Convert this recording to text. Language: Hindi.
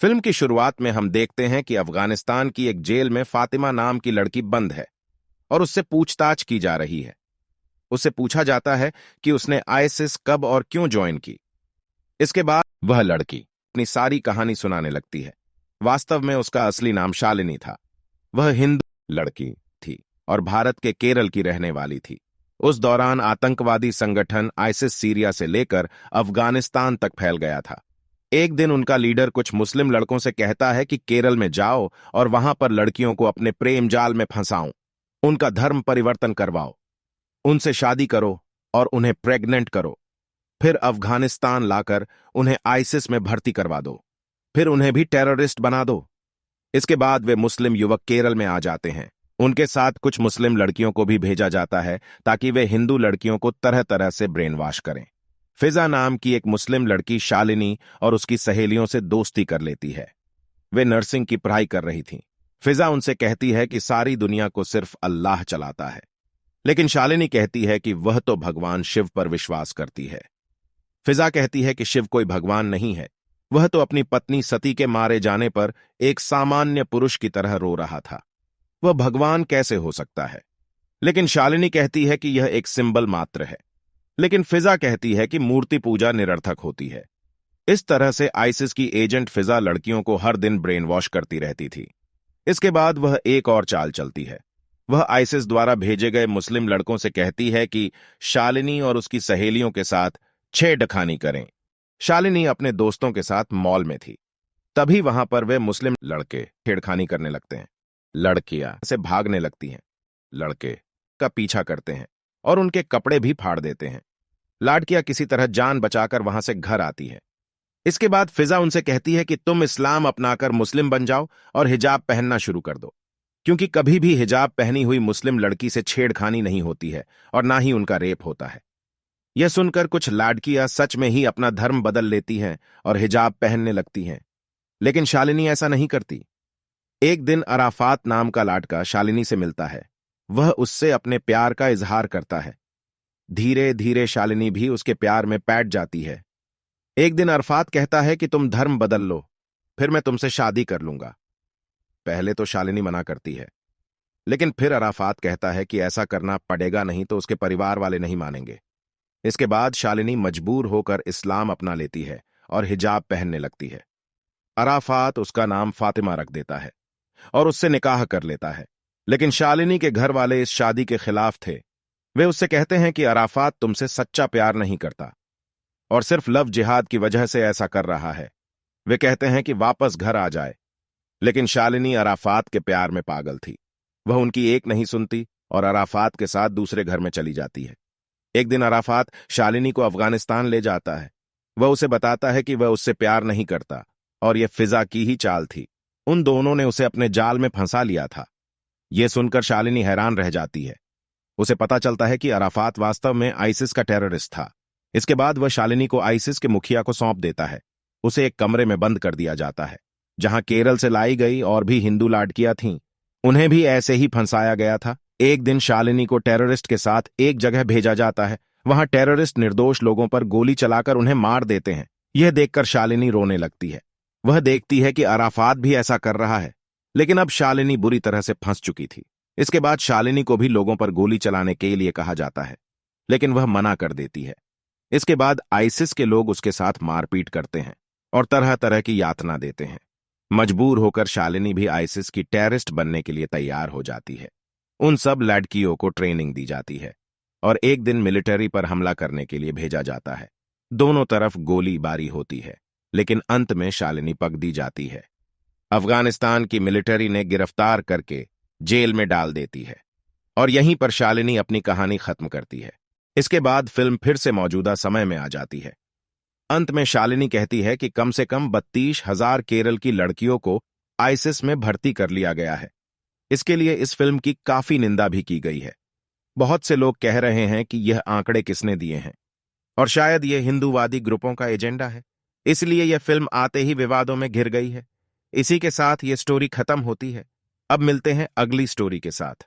फिल्म की शुरुआत में हम देखते हैं कि अफगानिस्तान की एक जेल में फातिमा नाम की लड़की बंद है और उससे पूछताछ की जा रही है। उससे पूछा जाता है कि उसने आईएसआईएस कब और क्यों ज्वाइन की। इसके बाद वह लड़की अपनी सारी कहानी सुनाने लगती है। वास्तव में उसका असली नाम शालिनी था। वह हिंदू लड़की थी और भारत के केरल की रहने वाली थी। उस दौरान आतंकवादी संगठन आईसिस सीरिया से लेकर अफगानिस्तान तक फैल गया था। एक दिन उनका लीडर कुछ मुस्लिम लड़कों से कहता है कि केरल में जाओ और वहां पर लड़कियों को अपने प्रेम जाल में फंसाओ, उनका धर्म परिवर्तन करवाओ, उनसे शादी करो और उन्हें प्रेग्नेंट करो, फिर अफगानिस्तान लाकर उन्हें आईसिस में भर्ती करवा दो, फिर उन्हें भी टेररिस्ट बना दो। इसके बाद वे मुस्लिम युवक केरल में आ जाते हैं। उनके साथ कुछ मुस्लिम लड़कियों को भी भेजा जाता है ताकि वे हिंदू लड़कियों को तरह तरह से ब्रेन वॉश करें। फिजा नाम की एक मुस्लिम लड़की शालिनी और उसकी सहेलियों से दोस्ती कर लेती है। वे नर्सिंग की पढ़ाई कर रही थीं। फिजा उनसे कहती है कि सारी दुनिया को सिर्फ अल्लाह चलाता है, लेकिन शालिनी कहती है कि वह तो भगवान शिव पर विश्वास करती है। फिजा कहती है कि शिव कोई भगवान नहीं है, वह तो अपनी पत्नी सती के मारे जाने पर एक सामान्य पुरुष की तरह रो रहा था, वह भगवान कैसे हो सकता है। लेकिन शालिनी कहती है कि यह एक सिंबल मात्र है। लेकिन फिजा कहती है कि मूर्ति पूजा निरर्थक होती है। इस तरह से आईसिस की एजेंट फिजा लड़कियों को हर दिन ब्रेन वॉश करती रहती थी। इसके बाद वह एक और चाल चलती है। वह आईसिस द्वारा भेजे गए मुस्लिम लड़कों से कहती है कि शालिनी और उसकी सहेलियों के साथ छेड़खानी करें। शालिनी अपने दोस्तों के साथ मॉल में थी। तभी वहां पर वे मुस्लिम लड़के छेड़खानी करने लगते हैं। लड़कियां से भागने लगती हैं, लड़के का पीछा करते हैं और उनके कपड़े भी फाड़ देते हैं। लाड़कियां किसी तरह जान बचाकर वहां से घर आती है। इसके बाद फिजा उनसे कहती है कि तुम इस्लाम अपनाकर मुस्लिम बन जाओ और हिजाब पहनना शुरू कर दो, क्योंकि कभी भी हिजाब पहनी हुई मुस्लिम लड़की से छेड़खानी नहीं होती है और ना ही उनका रेप होता है। यह सुनकर कुछ लाड़कियां सच में ही अपना धर्म बदल लेती हैं और हिजाब पहनने लगती हैं। लेकिन शालिनी ऐसा नहीं करती। एक दिन अराफात नाम का लाड़का शालिनी से मिलता है। वह उससे अपने प्यार का इजहार करता है। धीरे धीरे शालिनी भी उसके प्यार में पैठ जाती है। एक दिन अरफात कहता है कि तुम धर्म बदल लो, फिर मैं तुमसे शादी कर लूंगा। पहले तो शालिनी मना करती है, लेकिन फिर अराफात कहता है कि ऐसा करना पड़ेगा, नहीं तो उसके परिवार वाले नहीं मानेंगे। इसके बाद शालिनी मजबूर होकर इस्लाम अपना लेती है और हिजाब पहनने लगती है। अराफात उसका नाम फातिमा रख देता है और उससे निकाह कर लेता है। लेकिन शालिनी के घर वाले इस शादी के खिलाफ थे। वे उससे कहते हैं कि अराफात तुमसे सच्चा प्यार नहीं करता और सिर्फ लव जिहाद की वजह से ऐसा कर रहा है। वे कहते हैं कि वापस घर आ जाए। लेकिन शालिनी अराफात के प्यार में पागल थी। वह उनकी एक नहीं सुनती और अराफात के साथ दूसरे घर में चली जाती है। एक दिन अराफात शालिनी को अफगानिस्तान ले जाता है। वह उसे बताता है कि वह उससे प्यार नहीं करता और यह फिजा की ही चाल थी। उन दोनों ने उसे अपने जाल में फंसा लिया था। यह सुनकर शालिनी हैरान रह जाती है। उसे पता चलता है कि अराफात वास्तव में आईसिस का टेररिस्ट था। इसके बाद वह शालिनी को आईसिस के मुखिया को सौंप देता है। उसे एक कमरे में बंद कर दिया जाता है, जहां केरल से लाई गई और भी हिंदू लाड़कियां थीं। उन्हें भी ऐसे ही फंसाया गया था। एक दिन शालिनी को टेररिस्ट के साथ एक जगह भेजा जाता है। वहां टेररिस्ट निर्दोष लोगों पर गोली चलाकर उन्हें मार देते हैं। यह देखकर शालिनी रोने लगती है। वह देखती है कि अराफात भी ऐसा कर रहा है, लेकिन अब शालिनी बुरी तरह से फंस चुकी थी। इसके बाद शालिनी को भी लोगों पर गोली चलाने के लिए कहा जाता है, लेकिन वह मना कर देती है। इसके बाद आईसिस के लोग उसके साथ मारपीट करते हैं और तरह तरह की यातना देते हैं। मजबूर होकर शालिनी भी आईसिस की टेररिस्ट बनने के लिए तैयार हो जाती है। उन सब लड़कियों को ट्रेनिंग दी जाती है और एक दिन मिलिट्री पर हमला करने के लिए भेजा जाता है। दोनों तरफ गोलीबारी होती है, लेकिन अंत में शालिनी पकड़ी जाती है। अफगानिस्तान की मिलिट्री ने गिरफ्तार करके जेल में डाल देती है और यहीं पर शालिनी अपनी कहानी खत्म करती है। इसके बाद फिल्म फिर से मौजूदा समय में आ जाती है। अंत में शालिनी कहती है कि कम से कम 32,000 केरल की लड़कियों को आईसिस में भर्ती कर लिया गया है। इसके लिए इस फिल्म की काफी निंदा भी की गई है। बहुत से लोग कह रहे हैं कि यह आंकड़े किसने दिए हैं और शायद यह हिंदूवादी ग्रुपों का एजेंडा है, इसलिए यह फिल्म आते ही विवादों में घिर गई है। इसी के साथ यह स्टोरी खत्म होती है। अब मिलते हैं अगली स्टोरी के साथ।